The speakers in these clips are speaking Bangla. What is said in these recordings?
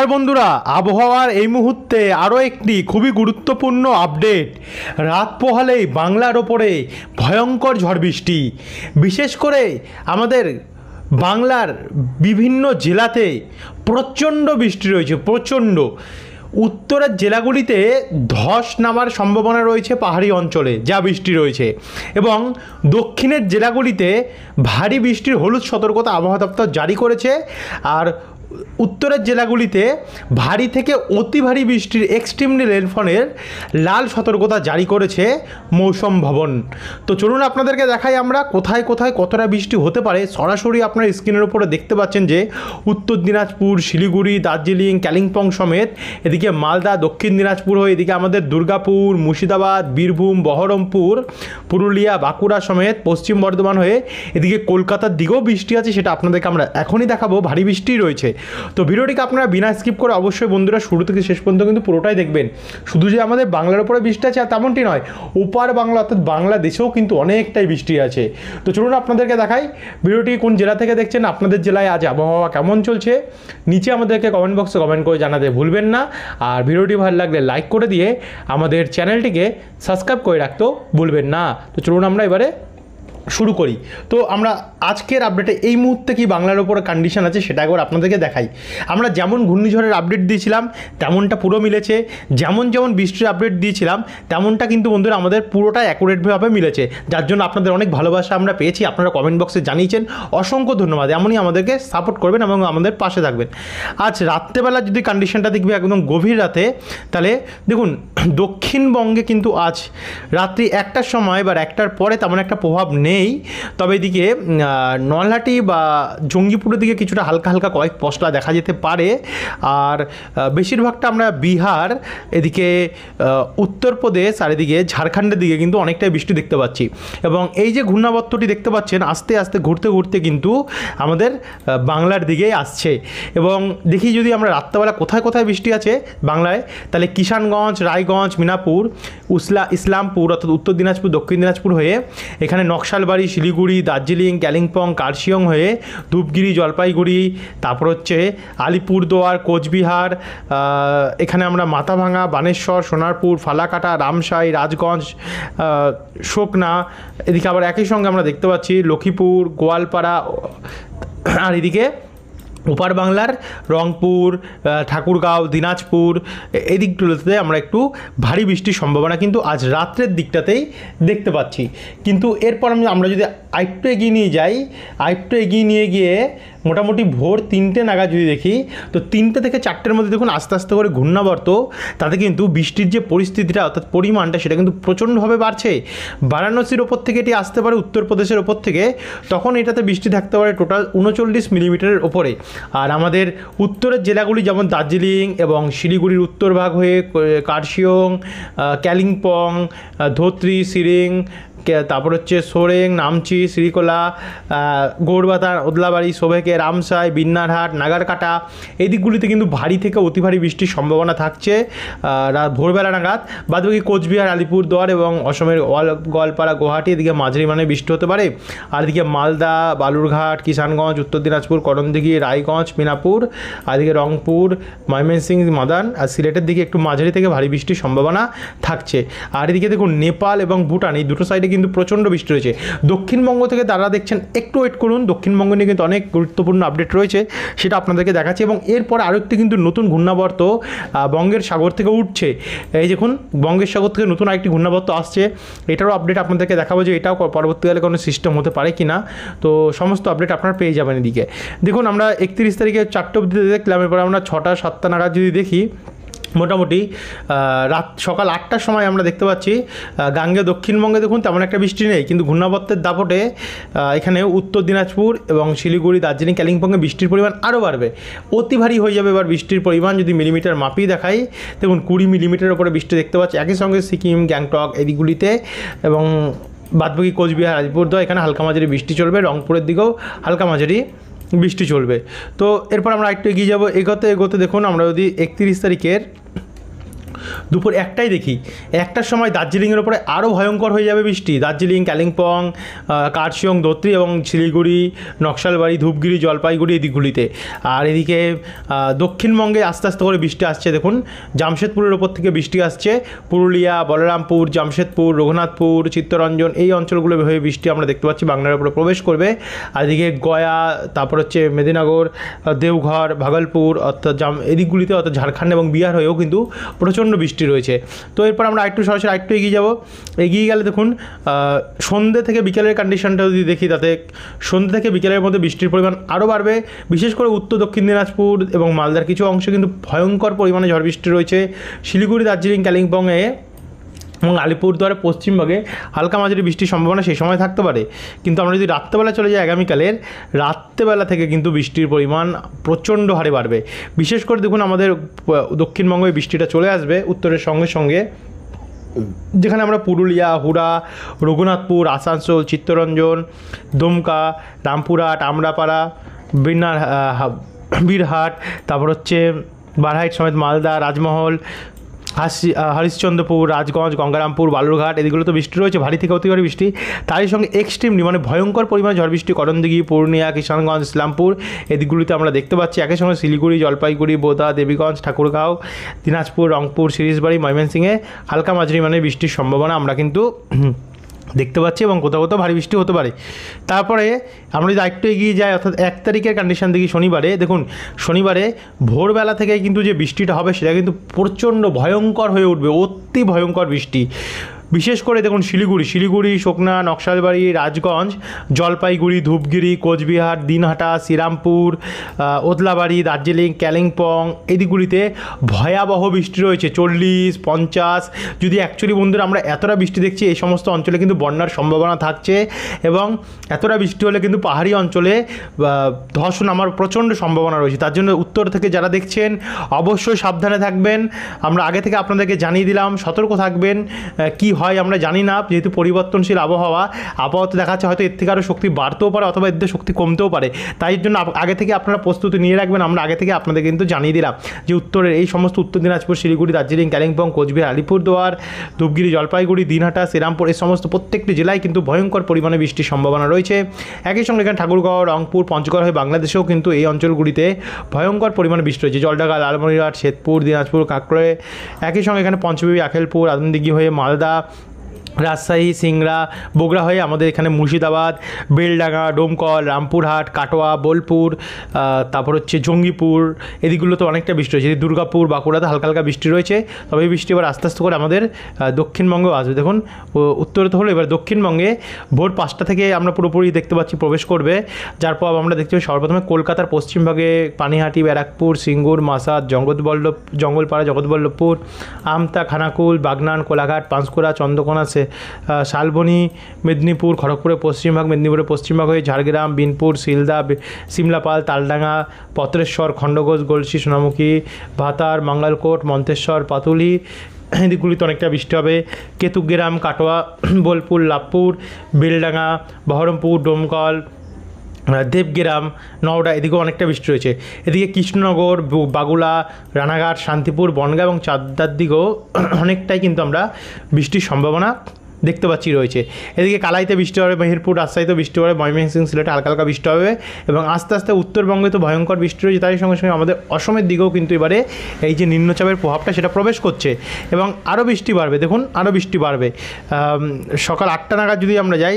নমস্কার বন্ধুরা, আবহাওয়ার এই মুহূর্তে আরও একটি খুবই গুরুত্বপূর্ণ আপডেট। রাত পোহালেই বাংলার ওপরে ভয়ঙ্কর ঝড় বৃষ্টি। বিশেষ করে আমাদের বাংলার বিভিন্ন জেলাতে প্রচণ্ড বৃষ্টি রয়েছে, প্রচণ্ড। উত্তরের জেলাগুলিতে ধস নামার সম্ভাবনা রয়েছে পাহাড়ি অঞ্চলে, যা বৃষ্টি রয়েছে, এবং দক্ষিণের জেলাগুলিতে ভারী বৃষ্টির হলুদ সতর্কতা আবহাওয়া দপ্তর জারি করেছে। আর উত্তরের জেলাগুলিতে ভারী থেকে অতি ভারী বৃষ্টির এক্সট্রিমলি রেনফলের লাল সতর্কতা জারি করেছে মৌসুম ভবন। তো চলুন আপনাদেরকে দেখাই আমরা কোথায় কোথায় কতটা বৃষ্টি হতে পারে। সরাসরি আপনার স্ক্রিনের উপরে দেখতে পাচ্ছেন যে উত্তর দিনাজপুর, শিলিগুড়ি, দার্জিলিং, কালিম্পং সমেত, এদিকে মালদা, দক্ষিণ দিনাজপুর হয়ে এদিকে আমাদের দুর্গাপুর, মুর্শিদাবাদ, বীরভূম, বহরমপুর, পুরুলিয়া, বাঁকুড়া সমেত পশ্চিম বর্ধমান হয়ে এদিকে কলকাতার দিকেও বৃষ্টি আছে। সেটা আপনাদেরকে আমরা এখনই দেখাবো। ভারী বৃষ্টি রয়েছে। তো ভিডিওটিকে আপনারা বিনা স্কিপ করে অবশ্যই বন্ধুরা শুরু থেকে শেষ পর্যন্ত কিন্তু পুরোটাই দেখবেন। শুধু যে আমাদের বাংলার উপরে বৃষ্টি আছে তেমনটি নয়, ওপার বাংলা অর্থাৎ বাংলাদেশেও কিন্তু অনেকটাই বৃষ্টি আছে। তো চলুন আপনাদেরকে দেখাই ভিডিওটি কোন জেলা থেকে দেখছেন, আপনাদের জেলায় আজ আবহাওয়া কেমন চলছে। নিচে আমাদেরকে কমেন্ট বক্সে কমেন্ট করে জানাতে ভুলবেন না। আর ভিডিওটি ভালো লাগলে লাইক করে দিয়ে আমাদের চ্যানেলটিকে সাবস্ক্রাইব করে রাখতেও ভুলবেন না। তো চলুন আমরা এবারে শুরু করি। তো আমরা আজকের আপডেটে এই মুহূর্তে কি বাংলার ওপরে কন্ডিশন আছে সেটা একবার আপনাদেরকে দেখাই। আমরা যেমন ঘূর্ণিঝড়ের আপডেট দিয়েছিলাম তেমনটা পুরো মিলেছে, যেমন যেমন বৃষ্টির আপডেট দিয়েছিলাম তেমনটা কিন্তু বন্ধুরা আমাদের পুরোটা অ্যাকুরেটভাবে মিলেছে, যার জন্য আপনাদের অনেক ভালোবাসা আমরা পেয়েছি। আপনারা কমেন্ট বক্সে জানিয়েছেন, অসংখ্য ধন্যবাদ। এমনই আমাদেরকে সাপোর্ট করবেন এবং আমাদের পাশে থাকবেন। আজ রাত্রেবেলা যদি কন্ডিশনটা দেখবে একদম গভীর রাতে, তাহলে দেখুন দক্ষিণবঙ্গে কিন্তু আজ রাত্রি 1টার সময় বা 1টার পরে তেমন একটা প্রভাব নেই। তবে এদিকে নলহাটি বা জঙ্গিপুরের দিকে কিছুটা হালকা হালকা কয়েক পশলা দেখা যেতে পারে। আর বেশিরভাগটা আমরা বিহার, এদিকে উত্তরপ্রদেশ আর এদিকে ঝাড়খণ্ডের দিকে কিন্তু অনেকটাই বৃষ্টি দেখতে পাচ্ছি। এবং এই যে ঘূর্ণাবর্তটি দেখতে পাচ্ছেন আস্তে আস্তে ঘুরতে ঘুরতে কিন্তু আমাদের বাংলার দিকেই আসছে। এবং দেখি যদি আমরা রাত্রেবেলা কোথায় কোথায় বৃষ্টি আছে বাংলায়, তাহলে কিষানগঞ্জ, রায়গঞ্জ, মিনাপুর, ইসলামপুর অর্থাৎ উত্তর দিনাজপুর, দক্ষিণ দিনাজপুর হয়ে এখানে নকশালবাড়ি, শিলিগুড়ি, দার্জিলিং, কালিম্পং, কার্শিয়ং হয়ে ধূপগুড়ি, জলপাইগুড়ি, তারপর হচ্ছে আলিপুরদুয়ার, কোচবিহার, এখানে আমরা মাথাভাঙা, বানেশ্বর, সোনারপুর, ফালাকাটা, রামসাই, রাজগঞ্জ, শোকনা, এদিকে আবার একই সঙ্গে আমরা দেখতে পাচ্ছি লক্ষ্মীপুর, গোয়ালপাড়া, আর এদিকে ওপার বাংলার রংপুর, ঠাকুরগাঁও, দিনাজপুর এই দিকগুলোতে আমরা একটু ভারী বৃষ্টির সম্ভাবনা কিন্তু আজ রাত্রের দিকটাতেই দেখতে পাচ্ছি। কিন্তু এরপর আমরা যদি আরেকটু এগিয়ে নিয়ে যাই, আরেকটু এগিয়ে নিয়ে গিয়ে মোটামুটি ভোর 3টে নাগাদ যদি দেখি, তো 3টে থেকে 4টের মধ্যে দেখুন আস্তে আস্তে করে ঘূর্ণাবর্ত, তাতে কিন্তু বৃষ্টির যে পরিস্থিতিটা অর্থাৎ পরিমাণটা সেটা কিন্তু প্রচণ্ডভাবে বাড়ছে। বারাণসীর ওপর থেকে এটি আসতে পারে উত্তরপ্রদেশের ওপর থেকে, তখন এটাতে বৃষ্টি থাকতে পারে টোটাল 39 মিলিমিটারের ওপরে। আর আমাদের উত্তরের জেলাগুলি যেমন দার্জিলিং এবং শিলিগুড়ির উত্তর ভাগ হয়ে কার্শিয়ং, কালিম্পং, ধোত্রি, সিরিং, তারপর হচ্ছে সোরেং, নামচি, শ্রীকোলা, গৌরবাতা, ওদলাবাড়ি, সোবেকে, রামসাই, বিন্নারহাট, নাগারকাটা এই দিকগুলিতে কিন্তু ভারী থেকে অতি ভারী বৃষ্টির সম্ভাবনা থাকছে ভোরবেলা নাগাদ। বাদবাকি কোচবিহার, আলিপুরদুয়ার এবং অসমের গোয়ালপাড়া, গুয়াহাটি এদিকে মাঝারি মানে বৃষ্টি হতে পারে। আর এদিকে মালদা, বালুরঘাট, কিষানগঞ্জ, উত্তর দিনাজপুর, করণদিঘি, রায়গঞ্জ, মিনাপুর, আর এদিকে রংপুর, ময়মনসিংহ, মাদান আর সিলেটের দিকে একটু মাঝারি থেকে ভারী বৃষ্টির সম্ভাবনা থাকছে। আর এদিকে দেখুন নেপাল এবং ভুটান এই দুটো সাইডে কিন্তু প্রচণ্ড বৃষ্টি রয়েছে। দক্ষিণবঙ্গ থেকে তারা দেখছেন একটু ওয়েট করুন, দক্ষিণবঙ্গ নিয়ে কিন্তু অনেক গুরুত্বপূর্ণ আপডেট রয়েছে, সেটা আপনাদেরকে দেখাচ্ছি। এবং এরপর আরেকটি কিন্তু নতুন ঘূর্ণাবর্ত বঙ্গের সাগর থেকে উঠছে। এই দেখুন বঙ্গের সাগর থেকে নতুন আরেকটি ঘূর্ণাবর্ত আসছে, এটারও আপডেট আপনাদেরকে দেখাবো যে এটাও পরবর্তীকালে কোনো সিস্টেম হতে পারে কি না। তো সমস্ত আপডেট আপনারা পেয়ে যাবেন এদিকে। দেখুন আমরা 31 তারিখে 4টে অবধি দেখলাম, এরপর আমরা 6টা 7টা নাগাদ যদি দেখি, মোটামুটি সকাল 8টার সময় আমরা দেখতে পাচ্ছি গাঙ্গে দক্ষিণবঙ্গে দেখুন তেমন একটা বৃষ্টি নেই, কিন্তু ঘূর্ণাবর্তের দাপটে এখানে উত্তর দিনাজপুর এবং শিলিগুড়ি, দার্জিলিং, কালিম্পংয়ে বৃষ্টির পরিমাণ আরও বাড়বে, অতি ভারী হয়ে যাবে। এবার বৃষ্টির পরিমাণ যদি মিলিমিটার মাপিয়ে দেখাই, দেখুন 20 মিলিমিটারের উপরে বৃষ্টি দেখতে পাচ্ছি। একই সঙ্গে সিকিম, গ্যাংটক এদিকগুলিতে এবং বাদবাকি কোচবিহার, আলিপুরদুয়ার এখানে হালকা মাঝারি বৃষ্টি চলবে। রংপুরের দিকেও হালকা মাঝারি বৃষ্টি চলবে। তো এরপর আমরা একটু এগিয়ে যাবো, এগোতে এগোতে দেখুন আমরা যদি 31 তারিখের দুপুর 1টায় দেখি 1টার সময় দার্জিলিংয়ের ওপরে আরও ভয়ঙ্কর হয়ে যাবে বৃষ্টি। দার্জিলিং, কালিম্পং, কার্শিয়ং, ধোত্রি এবং শিলিগুড়ি, নকশালবাড়ি, ধূপগুড়ি, জলপাইগুড়ি এই দিকগুলিতে। আর এদিকে দক্ষিণবঙ্গে আস্তে আস্তে করে বৃষ্টি আসছে। দেখুন জামশেদপুরের ওপর থেকে বৃষ্টি আসছে, পুরুলিয়া, বলরামপুর, জামশেদপুর, রঘুনাথপুর, চিত্তরঞ্জন এই অঞ্চলগুলো হয়ে বৃষ্টি আমরা দেখতে পাচ্ছি বাংলার উপরে প্রবেশ করবে। আর এদিকে গয়া, তারপর হচ্ছে মেদিনীনগর, দেওঘর, ভাগলপুর অর্থাৎ এদিকগুলিতে অর্থাৎ ঝাড়খণ্ড এবং বিহার হয়েও কিন্তু প্রচণ্ড বৃষ্টি রয়েছে। তো এরপর আমরা সরাসরি আরেকটু এগিয়ে যাব। এগিয়ে গেলে দেখুন সন্ধ্যে থেকে বিকেলের কন্ডিশনটা যদি দেখি, তাতে সন্ধ্যে থেকে বিকেলের মধ্যে বৃষ্টির পরিমাণ আরও বাড়বে। বিশেষ করে উত্তর দক্ষিণ দিনাজপুর এবং মালদার কিছু অংশে কিন্তু ভয়ঙ্কর পরিমাণে ঝড় বৃষ্টি রয়েছে। শিলিগুড়ি, দার্জিলিং, কালিম্পংয়ে এবং আলিপুরদুয়ারের পশ্চিমবঙ্গে হালকা মাঝারি বৃষ্টির সম্ভাবনা সেই সময় থাকতে পারে। কিন্তু আমরা যদি রাত্রেবেলা চলে যাই, আগামীকালের রাত্রেবেলা থেকে কিন্তু বৃষ্টির পরিমাণ প্রচণ্ড হারে বাড়বে। বিশেষ করে দেখুন আমাদের দক্ষিণবঙ্গে বৃষ্টিটা চলে আসবে উত্তরের সঙ্গে সঙ্গে, যেখানে আমরা পুরুলিয়া, হুড়া, রঘুনাথপুর, আসানসোল, চিত্তরঞ্জন, দুমকা, রামপুরহাট, আমরাপাড়া, বীরহাট, তারপর হচ্ছে বারহাইট সমেত মালদা, রাজমহল, হরিশ্চন্দ্রপুর, রাজগঞ্জ, গঙ্গারামপুর, বালুরঘাট এদিকগুলো তো বৃষ্টি রয়েছে, ভারী থেকে অতি ভারী বৃষ্টি। তারই সঙ্গে এক্সট্রিমলি মানে ভয়ঙ্কর পরিমাণে ঝড় বৃষ্টি করণদিঘি, পূর্ণিয়া, কিষানগঞ্জ, ইসলামপুর এদিকগুলিতে আমরা দেখতে পাচ্ছি। একই সঙ্গে শিলিগুড়ি, জলপাইগুড়ি, বোদা, দেবীগঞ্জ, ঠাকুরগাঁও, দিনাজপুর, রংপুর, সিরিজবাড়ি, ময়মনসিংহে হালকা মাঝারি মানে বৃষ্টির সম্ভাবনা আমরা কিন্তু দেখতে পাচ্ছি এবং কোথাও কোথাও ভারী বৃষ্টি হতে পারে। তারপরে আমরা যদি আরেকটু এগিয়ে যাই, অর্থাৎ 1 তারিখের কন্ডিশন দেখি শনিবারে, দেখুন শনিবারে ভোরবেলা থেকে কিন্তু যে বৃষ্টিটা হবে সেটা কিন্তু প্রচণ্ড ভয়ঙ্কর হয়ে উঠবে, অতি ভয়ঙ্কর বৃষ্টি। বিশেষ করে দেখুন শিলিগুড়ি, শুকনা, নকশালবাড়ি, রাজগঞ্জ, জলপাইগুড়ি, ধূপগুড়ি, কোচবিহার, দিনহাটা, শ্রীরামপুর, ওদলাবাড়ি, দার্জিলিং, কালিম্পং এদিকগুলিতে ভয়াবহ বৃষ্টি রয়েছে 40-50। যদি অ্যাকচুয়ালি বন্ধুরা আমরা এতটা বৃষ্টি দেখছি, এই সমস্ত অঞ্চলে কিন্তু বন্যার সম্ভাবনা থাকছে এবং এতটা বৃষ্টি হলে কিন্তু পাহাড়ি অঞ্চলে ধস নামার প্রচণ্ড সম্ভাবনা রয়েছে। তার জন্য উত্তর থেকে যারা দেখছেন অবশ্যই সাবধানে থাকবেন। আমরা আগে থেকে আপনাদেরকে জানিয়ে দিলাম, সতর্ক থাকবেন। কি হয় আমরা জানি না, যেহেতু পরিবর্তনশীল আবহাওয়া, আপাতত দেখাচ্ছে হয়তো এর থেকে আরও শক্তি বাড়তেও পারে অথবা এর শক্তি কমতেও পারে। তাই জন্য আগে থেকে আপনারা প্রস্তুতি নিয়ে রাখবেন। আমরা আগে থেকে আপনাদের কিন্তু জানিয়ে দিলাম যে উত্তরের এই সমস্ত উত্তর দিনাজপুর, শিলিগুড়ি, দার্জিলিং, কালিম্পং, কোচবিহার, আলিপুরদুয়ার, ধূপগুড়ি, জলপাইগুড়ি, দিনহাটা, শ্রীরামপুর এই সমস্ত প্রত্যেকটি জেলায় কিন্তু ভয়ঙ্কর পরিমাণে বৃষ্টির সম্ভাবনা রয়েছে। একই সঙ্গে এখানে ঠাকুরগাঁও, রংপুর, পঞ্চগড় হয়ে বাংলাদেশেও কিন্তু এই অঞ্চলগুলিতে ভয়ঙ্কর পরিমাণে বৃষ্টি রয়েছে। জলঢাকা, লালমনিরহাট, শ্বেতপুর, দিনাজপুর, কাঁকড়ে। একই সঙ্গে এখানে পঞ্চবিবি, আখেলপুর, আদমদিঘি হয়ে মালদা, রাজশাহী, সিংড়া, বগুড়া হয়ে আমাদের এখানে মুর্শিদাবাদ, বেলডাঙ্গা, ডোমকল, রামপুরহাট, কাটোয়া, বোলপুর, তারপর হচ্ছে জঙ্গিপুর এদিকগুলো তো অনেকটা বৃষ্টি রয়েছে। দুর্গাপুর, বাঁকুড়াতে হালকা হালকা বৃষ্টি রয়েছে। তবে এই বৃষ্টি এবার আস্তে আস্তে করে আমাদের দক্ষিণবঙ্গেও আসবে। দেখুন উত্তরে তো হলো, এবার দক্ষিণবঙ্গে ভোর 5টা থেকে আমরা পুরোপুরি দেখতে পাচ্ছি প্রবেশ করবে। যার পর আমরা দেখতে পাচ্ছি সর্বপ্রথমে কলকাতার পশ্চিমভাগে পানিহাটি, ব্যারাকপুর, সিঙ্গুর, মাসাদ, জঙ্গলপাড়া, জগৎবল্লভপুর, আমতা, খানাকুল, বাগনান, কোলাঘাট, পাঁশকুড়া, চন্দ্রকোনা, শালবনী, মেদিনীপুর, খড়গপুরের পশ্চিমভাগ, মেদিনীপুরের পশ্চিমভাগ হয়ে ঝাড়গ্রাম, বিনপুর, শিলদা, সিমলাপাল, তালডাঙ্গা, পত্রেশ্বর, খণ্ডঘোষ, গলসি, সোনামুখী, ভাতার, মঙ্গলকোট, মন্তেশ্বর, পাতুলি এদিকগুলিতে অনেকটা বৃষ্টি হবে। কেতুগ্রাম, কাটোয়া, বোলপুর, লাভপুর, বেলডাঙ্গা, বহরমপুর, ডোমকল, দেবগ্রাম, নওডা এদিকেও অনেকটা বৃষ্টি রয়েছে। এদিকে কৃষ্ণনগর, বাগুলা, রানাঘাট, শান্তিপুর, বনগাঁ এবং চাকদার দিকেও অনেকটাই কিন্তু আমরা বৃষ্টির সম্ভাবনা দেখতে পাচ্ছি রয়েছে। এদিকে কালাইতে বৃষ্টি হবে, মেহেরপুর, রাজশাহীতেও বৃষ্টি হবে, ময়মনসিংহ, সিলেটে হালকা হালকা বৃষ্টি হবে এবং আস্তে আস্তে উত্তরবঙ্গে তো ভয়ঙ্কর বৃষ্টি রয়েছে। তাই সঙ্গে সঙ্গে আমাদের অসমের দিকেও কিন্তু এবারে এই যে নিম্নচাপের প্রভাবটা সেটা প্রবেশ করছে এবং আরও বৃষ্টি বাড়বে। দেখুন আরও বৃষ্টি বাড়বে। সকাল 8টা নাগাদ যদি আমরা যাই,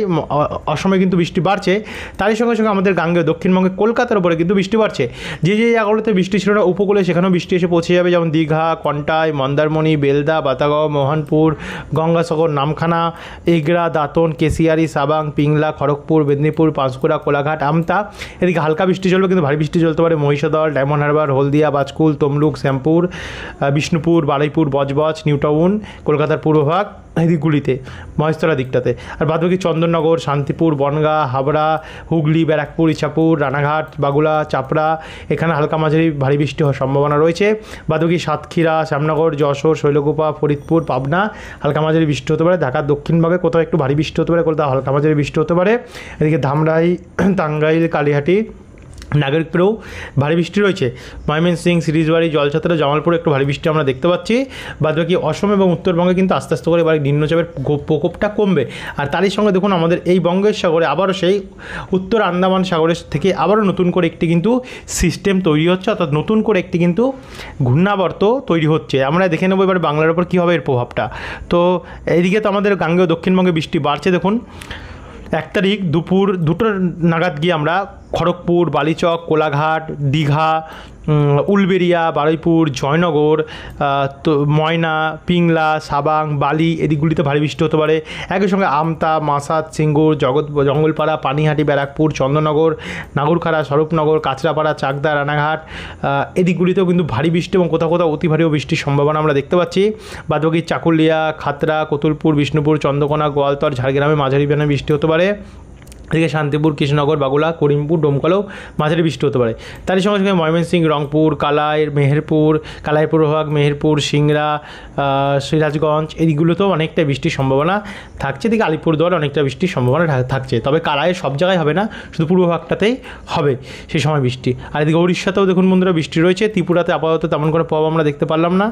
অসমে কিন্তু বৃষ্টি বাড়ছে। তারই সঙ্গে সঙ্গে আমাদের গাঙ্গে দক্ষিণবঙ্গে কলকাতার উপরে কিন্তু বৃষ্টি বাড়ছে। যে জায়গাগুলোতে বৃষ্টি ছিল না উপকূলে, সেখানেও বৃষ্টি এসে পৌঁছে যাবে, যেমন দীঘা, কন্টাই, মন্দারমণি, বেলদা, বাতাগাঁও, মোহনপুর, গঙ্গাসাগর, নামখানা, এগরা, দাঁতন, কেশিয়ারি, সাবাং, পিংলা, খড়গপুর, মেদিনীপুর, পাঁশকুড়া, কোলাঘাট, আমতা এদিকে হালকা বৃষ্টি চলবে, কিন্তু ভারী বৃষ্টি চলতে পারে মহিষাদল, ডায়মন্ড হারবার, হলদিয়া, বাজকুল, তমলুক, শ্যামপুর, বিষ্ণুপুর, বারুইপুর, বজবজ, নিউটাউন, কলকাতার পূর্বভাগ এদিকগুলিতে, মহেশতলা দিকটাতে। আর বাদবাকি চন্দননগর, শান্তিপুর, বনগাঁ, হাবড়া, হুগলি, ব্যারাকপুর, ইছাপুর, রানাঘাট, বাগুলা, চাপড়া এখানে হালকা মাঝারি ভারী বৃষ্টি হওয়ার সম্ভাবনা রয়েছে। বাদবাকি সাতক্ষীরা, শ্যামনগর, যশোর, শৈলকুপা, ফরিদপুর, পাবনা হালকা মাঝারি বৃষ্টি হতে পারে। ঢাকার দক্ষিণভাগে কোথাও একটু ভারী বৃষ্টি হতে পারে, কোথাও হালকা মাঝারি বৃষ্টি হতে পারে। এদিকে ধামরাই, টাঙ্গাইল, কালিহাটি নাগরিকপুরেও ভারী বৃষ্টি রয়েছে। ময়মনসিং, সিরিজবাড়ি, জলছাত্রা, জামালপুরে একটু ভারী বৃষ্টি আমরা দেখতে পাচ্ছি। বাদবাকি অসম এবং উত্তরবঙ্গে কিন্তু আস্তে আস্তে করে এবার নিম্নচাপের প্রকোপটা কমবে। আর তারই সঙ্গে দেখুন আমাদের এই বঙ্গের সাগরে আবারও সেই উত্তর আন্দামান সাগরের থেকে আবারও নতুন করে একটি কিন্তু সিস্টেম তৈরি হচ্ছে, অর্থাৎ নতুন করে একটি কিন্তু ঘূর্ণাবর্ত তৈরি হচ্ছে। আমরা দেখে নেবো এবার বাংলার ওপর কী হবে এর প্রভাবটা। তো এইদিকে তো আমাদের গাঙ্গেয় দক্ষিণবঙ্গে বৃষ্টি বাড়ছে। দেখুন 1 তারিখ দুপুর 2টো নাগাদ গিয়ে আমরা খড়গপুর, বালিচক, কোলাঘাট, দীঘা, উলবেড়িয়া, বারুইপুর, জয়নগর, তো ময়না, পিংলা, সাবাং, বালি এদিকগুলিতে ভারী বৃষ্টি হতে পারে। একই সঙ্গে আমতা, মাসাদ, সিঙ্গুর, জঙ্গলপাড়া, পানিহাটি, ব্যারাকপুর, চন্দননগর, নাগরখাড়া, স্বরূপনগর, কাঁচরাপাড়া, চাকদা, রানাঘাট এদিকগুলিতেও কিন্তু ভারী বৃষ্টি এবং কোথাও কোথাও অতি ভারীও বৃষ্টির সম্ভাবনা আমরা দেখতে পাচ্ছি। বাদবাকি চাকুলিয়া, খাতড়া, কতুলপুর, বিষ্ণুপুর, চন্দ্রকোনা, গোয়ালতর, ঝাড়গ্রামে মাঝারি বেলায় বৃষ্টি হতে পারে। এদিকে শান্তিপুর, কৃষ্ণনগর, বাগুলা, করিমপুর, ডোমকলেও মাঝারি বৃষ্টি হতে পারে। তারই সঙ্গে সঙ্গে ময়মনসিংহ, রংপুর, কালাই, মেহেরপুর, কালাইপুরভাগ, মেহেরপুর, সিংড়া, সিরাজগঞ্জ এদিকগুলোতেও অনেকটা বৃষ্টির সম্ভাবনা থাকছে। এদিকে আলিপুরদুয়ারে অনেকটা বৃষ্টির সম্ভাবনা থাকছে, তবে কালাইয়ের সব জায়গায় হবে না, শুধু পূর্বভাগটাতেই হবে সেই সময় বৃষ্টি। আর এদিকে উড়িষ্যাতেও দেখুন বন্ধুরা বৃষ্টি রয়েছে। ত্রিপুরাতে আপাতত তেমন কোনো প্রভাব আমরা দেখতে পারলাম না।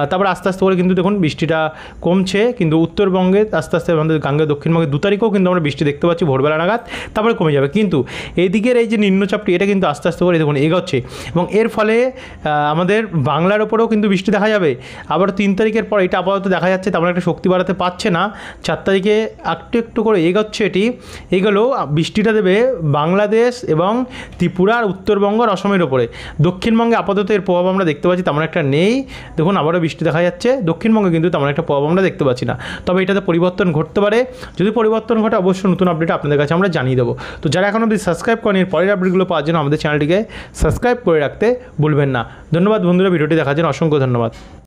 তারপর আস্তে আস্তে করে কিন্তু দেখুন বৃষ্টিটা কমছে, কিন্তু উত্তরবঙ্গে আস্তে আস্তে আমাদের গাঙ্গেয় দক্ষিণবঙ্গে 2 তারিখেও কিন্তু আমরা বৃষ্টি দেখতে পাচ্ছি ভোরবেলা নাগাদ, তারপরে কমে যাবে। কিন্তু এইদিকের এই যে নিম্নচাপটি এটা কিন্তু আস্তে আস্তে করে দেখুন এগোচ্ছে, এবং এর ফলে আমাদের বাংলার ওপরেও কিন্তু বৃষ্টি দেখা যাবে। আবার 3 তারিখের পর এটা আপাতত দেখা যাচ্ছে তেমন একটা শক্তি বাড়াতে পারছে না। 4 তারিখে একটু একটু করে এগোচ্ছে, এটি এগুলো বৃষ্টিটা দেবে বাংলাদেশ এবং ত্রিপুরা আর উত্তরবঙ্গ আর অসমের ওপরে। দক্ষিণবঙ্গে আপাতত এর প্রভাব আমরা দেখতে পাচ্ছি তেমন একটা নেই। দেখুন আবারও বৃষ্টি দেখা যাচ্ছে, দক্ষিণবঙ্গে কিন্তু তেমন একটা প্রভাব আমরা দেখতে পাচ্ছি না। তবে এটাতে পরিবর্তন ঘটতে পারে, যদি পরিবর্তন ঘটে অবশ্যই নতুন আপডেট আপনাদের কাছে আমরা জানিয়ে দেবো। তো যারা এখন অবধি সাবস্ক্রাইব করেন এর পরের আপডেটগুলো পাওয়ার জন্য আমাদের চ্যানেলটিকে সাবস্ক্রাইব করে রাখতে ভুলবেন না। ধন্যবাদ বন্ধুরা, ভিডিওটি দেখার জন্য অসংখ্য ধন্যবাদ।